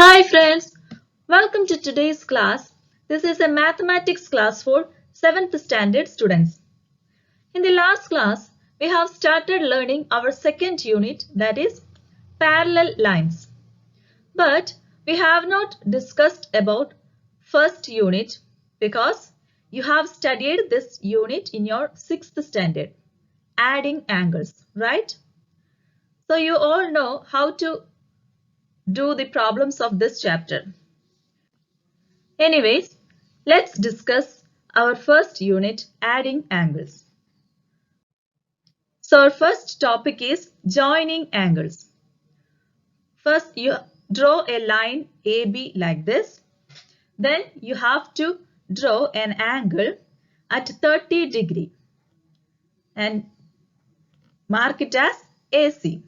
Hi friends, welcome to today's class. This is a mathematics class for 7th standard students. In the last class, we have started learning our second unit, that is parallel lines. But we have not discussed about first unit because you have studied this unit in your 6th standard, adding angles, right? So you all know how to do the problems of this chapter. Anyways, let's discuss our first unit, adding angles. So our first topic is joining angles. First, you draw a line AB like this. Then you have to draw an angle at 30 degree and mark it as AC.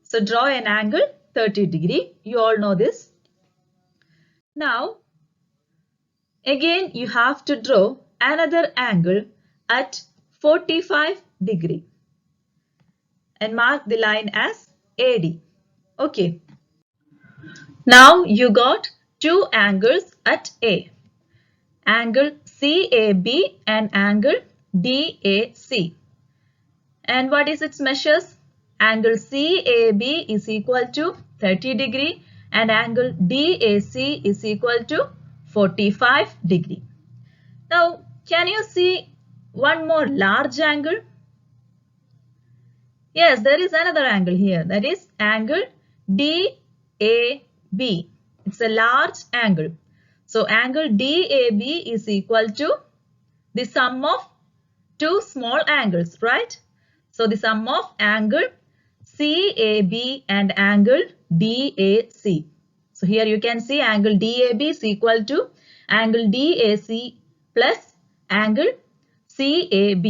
So draw an angle 30 degree. You all know this. Now, again you have to draw another angle at 45 degree and mark the line as AD. Okay. Now you got two angles at A. Angle CAB and angle DAC. And what is its measures? Angle CAB is equal to 30 degree and angle DAC is equal to 45 degree. Now, can you see one more large angle? Yes, there is another angle here. That is angle DAB. It's a large angle. So, angle DAB is equal to the sum of two small angles, right? So, the sum of angle CAB and angle DAC. So, here you can see angle DAB is equal to angle DAC plus angle CAB.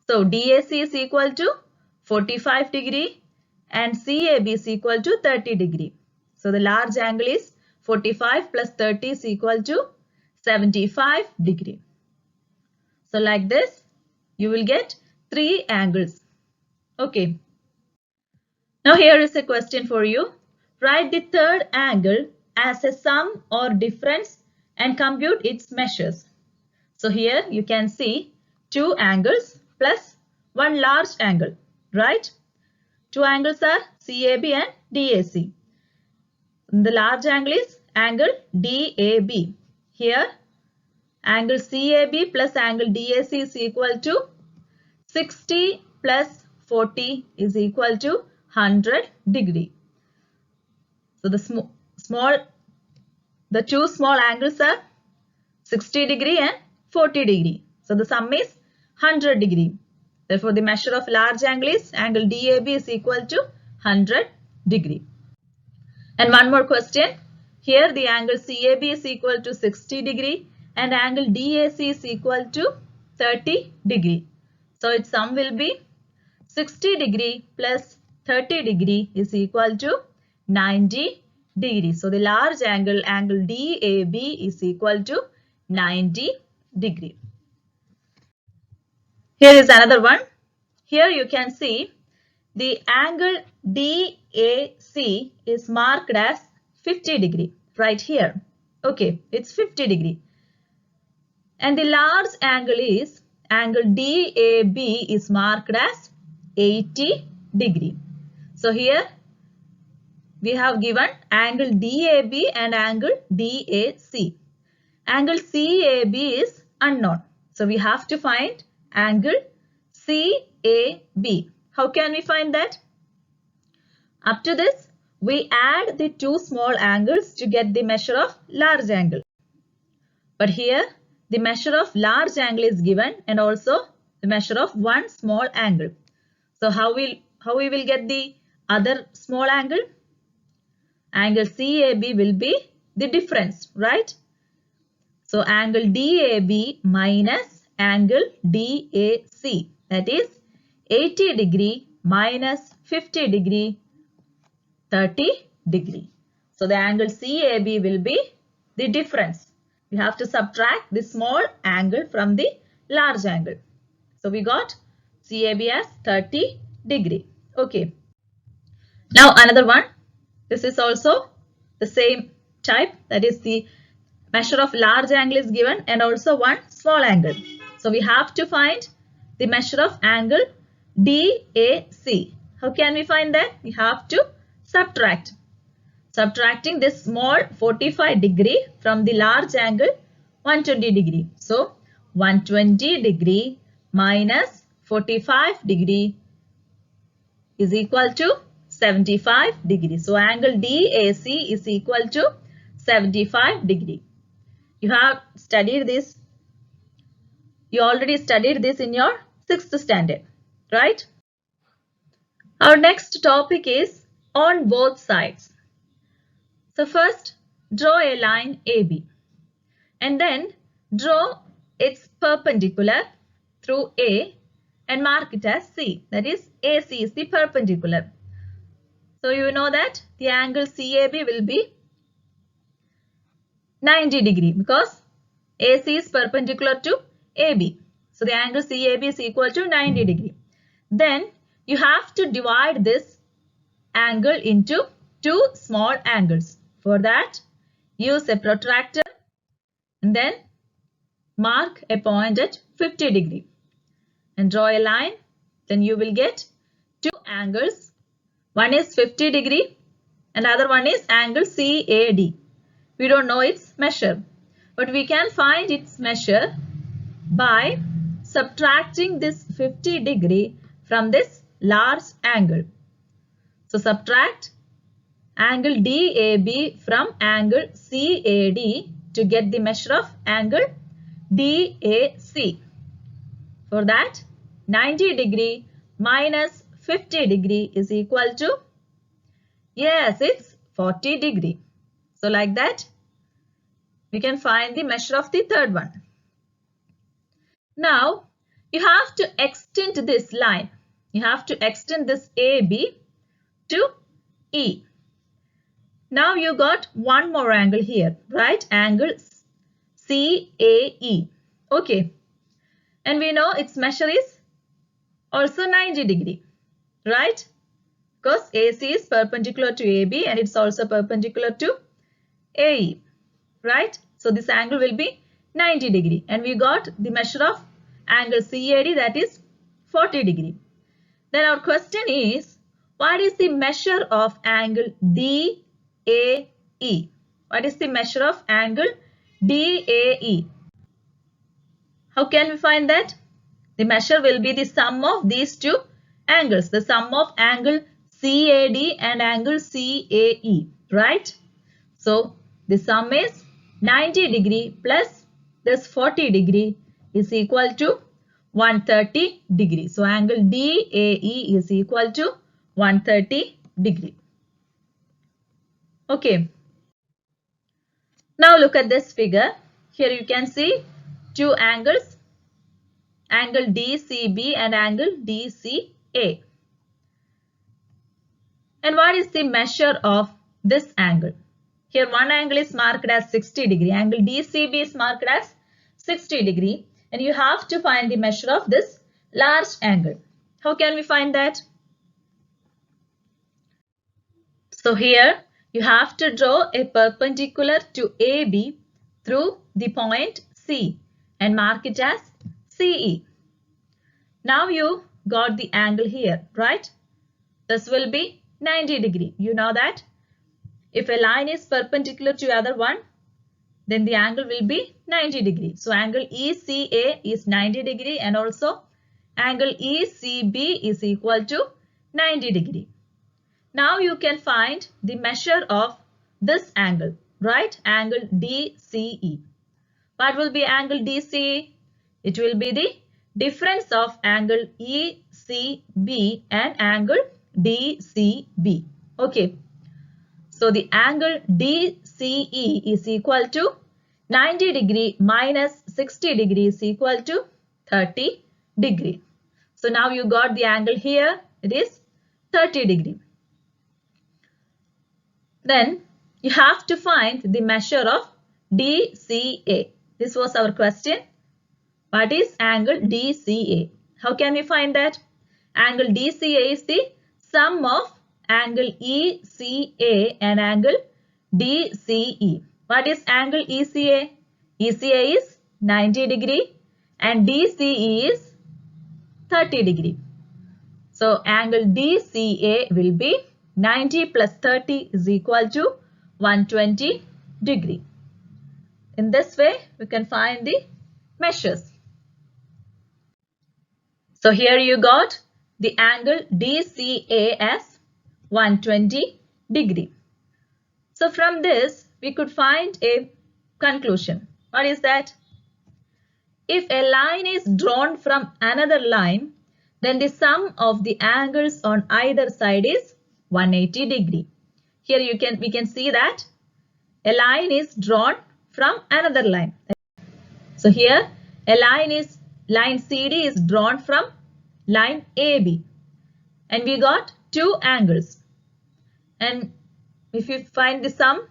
So, DAC is equal to 45 degree and CAB is equal to 30 degree. So, the large angle is 45 plus 30 is equal to 75 degree. So, like this, you will get three angles. Okay. Now, here is a question for you. Write the third angle as a sum or difference and compute its measures. So, here you can see two angles plus one large angle, right? Two angles are CAB and DAC. The large angle is angle DAB. Here, angle CAB plus angle DAC is equal to 60 plus 40 is equal to 100 degree. So the two small angles are 60 degree and 40 degree. So the sum is 100 degree. Therefore, the measure of large angle is angle DAB is equal to 100 degree. And one more question. Here the angle CAB is equal to 60 degree and angle DAC is equal to 30 degree. So its sum will be 60 degree plus 30 degree is equal to 90 degree. So the large angle, angle DAB is equal to 90 degree. Here is another one. Here you can see the angle DAC is marked as 50 degree right here. Okay, it's 50 degree. And the large angle is angle DAB is marked as 80 degree. So here we have given angle DAB and angle DAC. Angle CAB is unknown. So we have to find angle CAB. How can we find that? Up to this, we add the two small angles to get the measure of large angle. But here, the measure of large angle is given and also the measure of one small angle. So how we will get the other small angle? Angle CAB will be the difference, right? So angle DAB minus angle DAC, that is 80 degree minus 50 degree, 30 degree. So the angle CAB will be the difference. We have to subtract the small angle from the large angle. So we got CAB as 30 degree. Okay. Now another one. This is also the same type, that is the measure of large angle is given and also one small angle. So we have to find the measure of angle DAC. How can we find that? We have to subtract. Subtracting this small 45 degree from the large angle 120 degree. So 120 degree minus 45 degree is equal to 75 degree. So angle DAC is equal to 75 degree. You have studied this. You already studied this in your 6th standard, right? Our next topic is on both sides. So first, draw a line AB and then draw its perpendicular through A and mark it as C. That is, AC is the perpendicular. So you know that the angle CAB will be 90 degree because AC is perpendicular to AB. So the angle CAB is equal to 90 degree. Then you have to divide this angle into two small angles. For that, use a protractor and then mark a point at 50 degree and draw a line. Then you will get two angles. One is 50 degree and other one is angle CAD. We don't know its measure, but we can find its measure by subtracting this 50 degree from this large angle. So subtract angle DAB from angle CAD to get the measure of angle DAC. For that, 90 degree minus 50 degree is equal to, yes, it's 40 degree. So like that, we can find the measure of the third one. Now, you have to extend this line. You have to extend this AB to E. Now you got one more angle here, right? Angle CAE. Okay. And we know its measure is also 90 degree, right? Because AC is perpendicular to AB and it's also perpendicular to AE, right? So this angle will be 90 degree. And we got the measure of angle CAD, that is 40 degree. Then our question is, what is the measure of angle DAE? What is the measure of angle DAE? How can we find that? The measure will be the sum of these two angles, the sum of angle CAD and angle CAE, right? So the sum is 90 degree plus this 40 degree is equal to 130 degree. So angle DAE is equal to 130 degree. Okay. Now look at this figure. Here you can see two angles, angle DCB and angle DCA. And what is the measure of this angle? Here one angle is marked as 60 degree. Angle DCB is marked as 60 degree. And you have to find the measure of this large angle. How can we find that? So here you have to draw a perpendicular to AB through the point C and mark it as CE. Now you got the angle here, right? This will be 90 degree. You know that if a line is perpendicular to other one, then the angle will be 90 degree. So angle ECA is 90 degree and also angle ECB is equal to 90 degree. Now you can find the measure of this angle, right? Angle DCE. What will be angle DCE? It will be the difference of angle ECB and angle DCB. Okay. So the angle DCE is equal to 90 degree minus 60 degree is equal to 30 degree. So now you got the angle here. It is 30 degree. Then you have to find the measure of DCA. This was our question. What is angle DCA? How can we find that? Angle DCA is the sum of angle ECA and angle DCE. What is angle ECA? ECA is 90 degree and DCE is 30 degree. So angle DCA will be 90 plus 30 is equal to 120 degree. In this way, we can find the measures. So here you got the angle DCA as 120 degree. So from this, we could find a conclusion. What is that? If a line is drawn from another line, then the sum of the angles on either side is 180 degree. Here we can see that a line is drawn from another line. So here a line CD is drawn from line AB and we got two angles. And if you find the sum,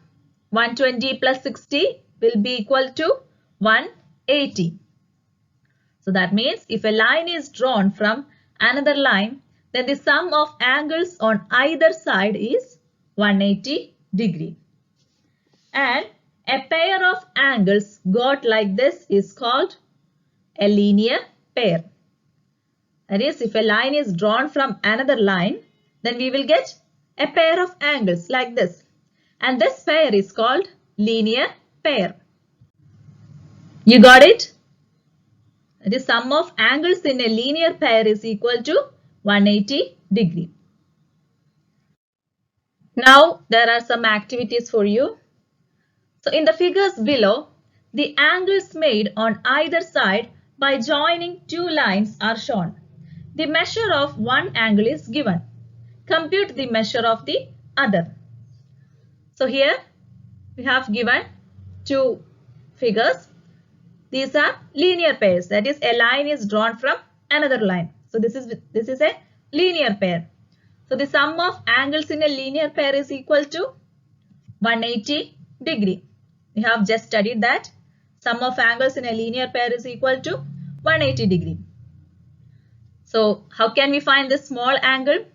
120 plus 60 will be equal to 180. So that means if a line is drawn from another line, then the sum of angles on either side is 180 degree. And a pair of angles got like this is called a linear pair. That is, if a line is drawn from another line, then we will get a pair of angles like this. And this pair is called linear pair. You got it? The sum of angles in a linear pair is equal to 180 degree. Now there are some activities for you. So in the figures below, the angles made on either side by joining two lines are shown. The measure of one angle is given. Compute the measure of the other. So here we have given two figures. These are linear pairs. That is, a line is drawn from another line. So this is a linear pair. So the sum of angles in a linear pair is equal to 180 degree. We have just studied that sum of angles in a linear pair is equal to 180 degree. So how can we find this small angle?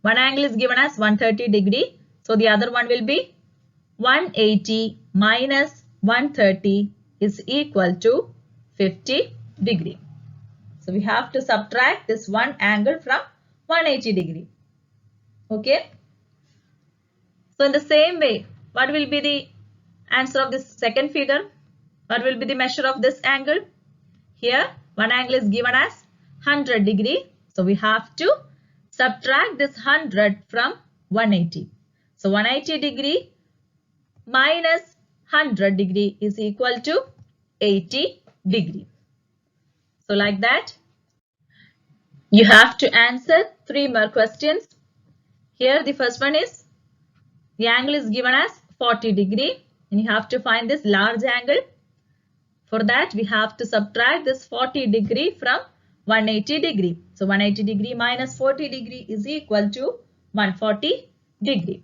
One angle is given as 130 degree. So the other one will be 180 minus 130 is equal to 50 degree. So we have to subtract this one angle from 180 degree. Okay. So in the same way, what will be the answer of this second figure? What will be the measure of this angle? Here one angle is given as 100 degree. So we have to subtract this 100 from 180. So 180 degree minus 100 degree is equal to 80 degree. So like that, you have to answer 3 more questions. Here the first one is, the angle is given as 40 degree and you have to find this large angle. For that we have to subtract this 40 degree from 180 degree. So 180 degree minus 40 degree is equal to 140 degree.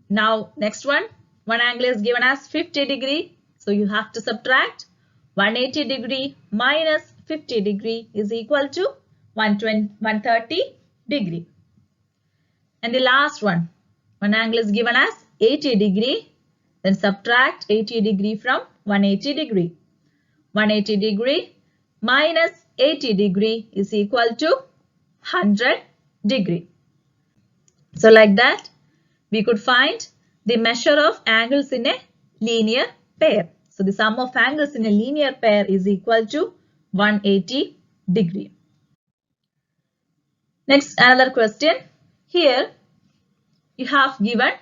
Now next one angle is given as 50 degree. So you have to subtract 180 degree minus 50 degree is equal to 130 degree. And the last one angle is given as 80 degree. Then subtract 80 degree from 180 degree. 180 degree minus 80 degree is equal to 100 degree. So like that, we could find the measure of angles in a linear pair. So the sum of angles in a linear pair is equal to 180 degree. Next, another question. Here you have given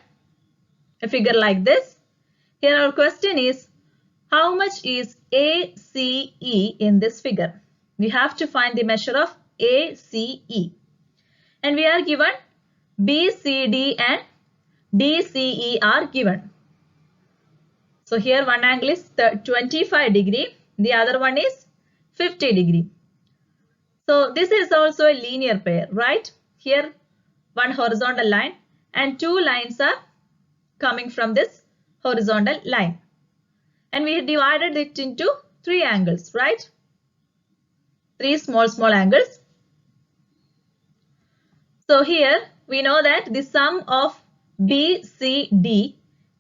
a figure like this. Here our question is, how much is ACE in this figure? We have to find the measure of ACE. And we are given BCD and DCE are given. So here one angle is 25 degree, the other one is 50 degree. So this is also a linear pair, right? Here one horizontal line and two lines are coming from this horizontal line. And we divided it into 3 angles, right? 3 small angles. So here we know that the sum of BCD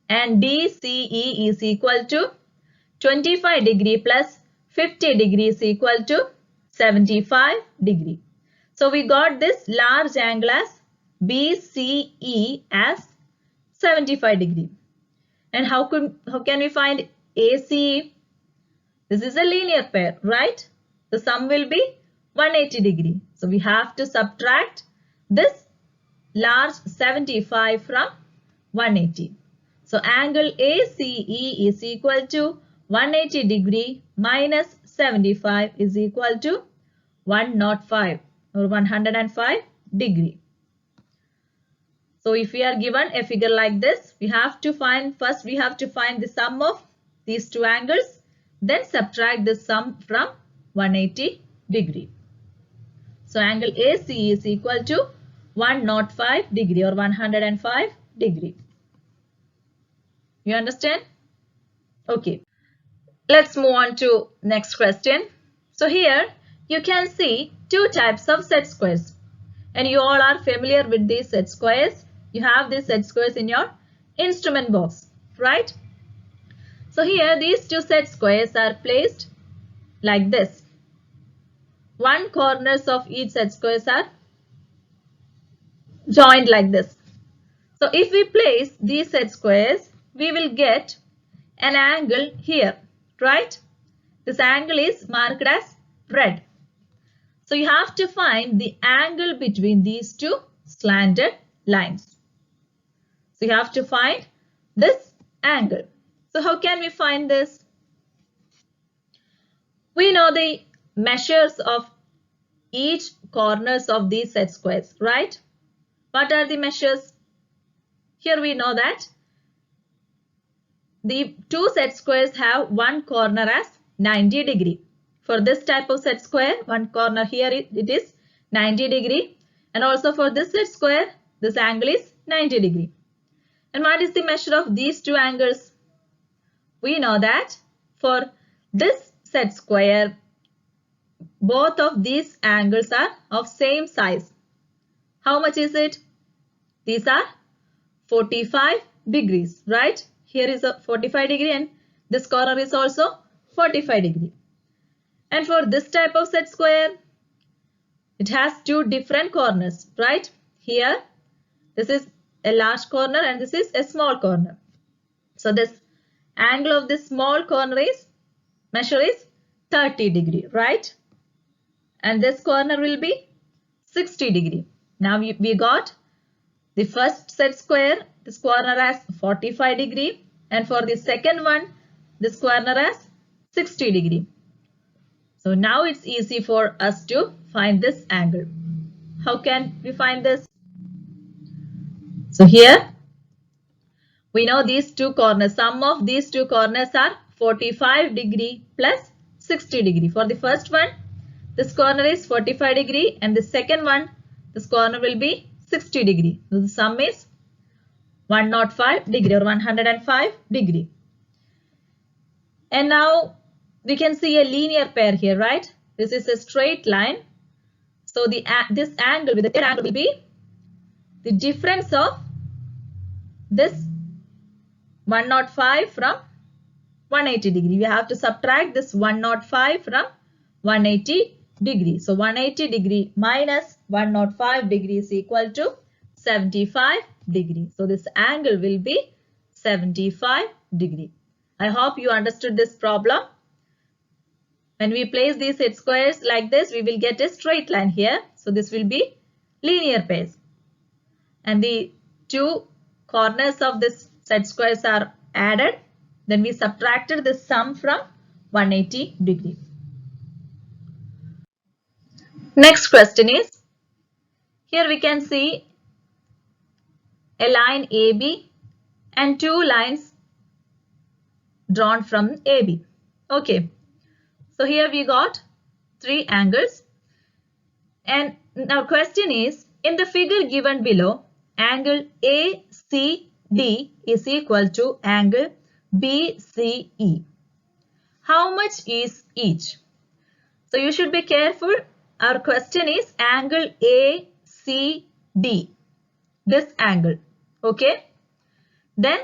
and DCE is equal to 25 degree plus 50 degrees equal to 75 degree. So we got this large angle as BCE as 75 degree. And how can we find ACE? This is a linear pair, right? The sum will be 180 degree. So we have to subtract this large 75 from 180. So angle ACE is equal to 180 degree minus 75 is equal to 105 or 105 degree. So if we are given a figure like this, we have to find the sum of these two angles, then subtract the sum from 180 degree. So angle AC is equal to 105 degree or 105 degree. You understand? Okay. Let's move on to next question. So here you can see two types of set squares. And you all are familiar with these set squares. You have these set squares in your instrument box, right? So here these two set squares are placed like this. One corners of each set squares are joined like this. So if we place these set squares, we will get an angle here, right? This angle is marked as red. So you have to find the angle between these two slanted lines. So you have to find this angle. So how can we find this? We know the measures of each corners of these set squares, right? What are the measures? Here we know that the two set squares have one corner as 90 degree. For this type of set square, one corner here it is 90 degree, and also for this set square, this angle is 90 degree. And what is the measure of these two angles? We know that for this set square, both of these angles are of same size. How much is it? These are 45 degrees, right? Here is a 45 degree and this corner is also 45 degree. And for this type of set square, it has two different corners, right? Here, this is a large corner and this is a small corner. So this angle of this small corner measure is 30 degree, right? And this corner will be 60 degree. Now we got the first set square, this corner as 45 degree, and for the second one, this corner as 60 degree. So now it's easy for us to find this angle. How can we find this? So here we know these two corners, sum of these two corners are 45 degree plus 60 degree. For the first one, this corner is 45 degree and the second one, this corner will be 60 degree. So the sum is 105 degree or 105 degree. And now we can see a linear pair here, right? This is a straight line. So this angle with the angle will be the difference of this 105 from 180 degree. We have to subtract this 105 from 180 degree. So 180 degree minus 105 degree is equal to 75 degree. So this angle will be 75 degree. I hope you understood this problem. When we place these set squares like this, we will get a straight line here. So this will be linear pairs. And the two corners of this set squares are added. Then we subtracted the sum from 180 degree. Next question is, here we can see a line AB and two lines drawn from AB. Okay. So here we got three angles. And now question is, in the figure given below, angle ACD is equal to angle BCE. How much is each? So you should be careful. Our question is angle ACD. This angle. Okay. Then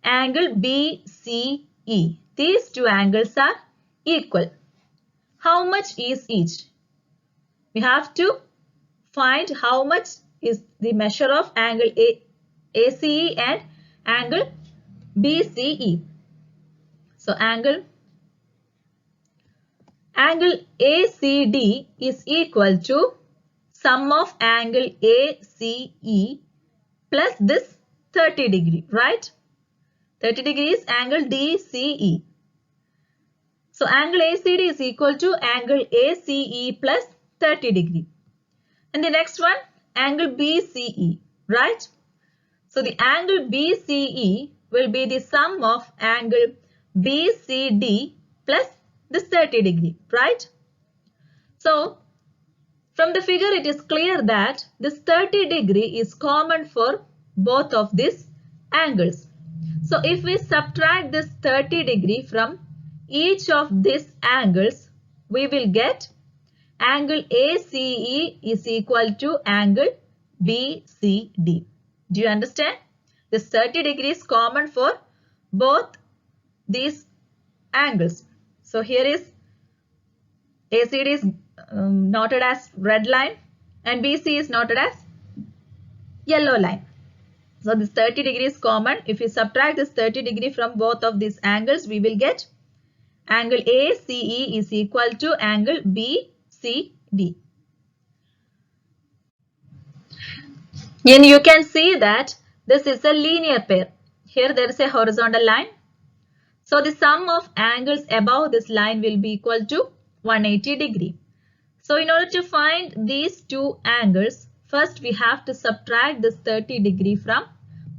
angle BCE. These two angles are equal. How much is each? We have to find how much is the measure of angle ACE and angle BCE. So angle ACD is equal to sum of angle ACE plus this 30 degree, right? 30 degree is angle DCE. So angle ACD is equal to angle ACE plus 30 degree. And the next one, angle BCE, right? So the angle BCE will be the sum of angle BCD plus this 30 degree, right? So from the figure it is clear that this 30 degree is common for both of these angles. So if we subtract this 30 degree from each of these angles, we will get angle ACE is equal to angle BCD. Do you understand? This 30 degree is common for both these angles. So here is ACD is noted as red line and BC is noted as yellow line. So this 30 degree is common. If we subtract this 30 degree from both of these angles, we will get angle ACE is equal to angle BCD. And you can see that this is a linear pair. Here there is a horizontal line. So the sum of angles above this line will be equal to 180 degree. So in order to find these two angles, first we have to subtract this 30 degree from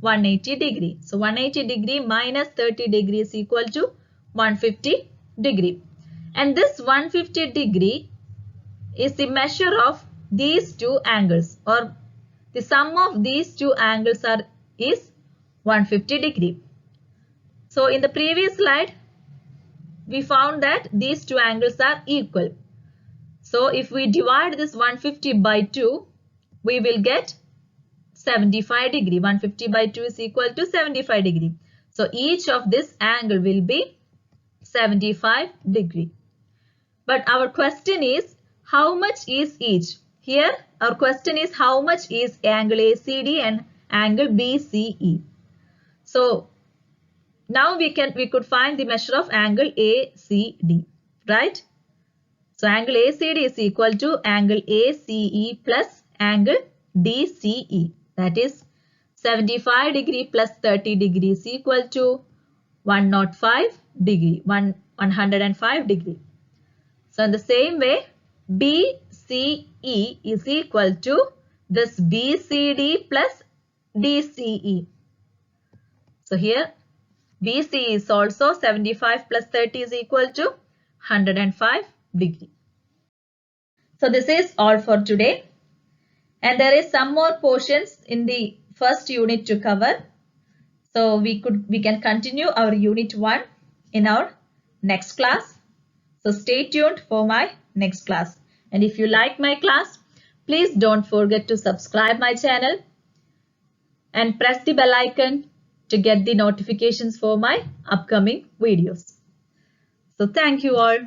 180 degree. So 180 degree minus 30 degree is equal to 150 degree. And this 150 degree is the measure of these two angles, or the sum of these two angles is 150 degree. So in the previous slide, we found that these two angles are equal. So if we divide this 150 by 2, we will get 75 degree. 150 by 2 is equal to 75 degree. So each of this angle will be 75 degree. But our question is, how much is each? Here our question is, how much is angle ACD and angle BCE? So now we could find the measure of angle ACD, right? So angle ACD is equal to angle ACE plus angle DCE. That is 75 degree plus 30 degree is equal to 105 degree, 105 degree. So in the same way, BCE is equal to this BCD plus DCE. So here BC is also 75 plus 30 is equal to 105 degree. So this is all for today. And there is some more portions in the first unit to cover. So we can continue our unit 1 in our next class. So stay tuned for my next class. And if you like my class, please don't forget to subscribe my channel and press the bell icon to get the notifications for my upcoming videos. So thank you all.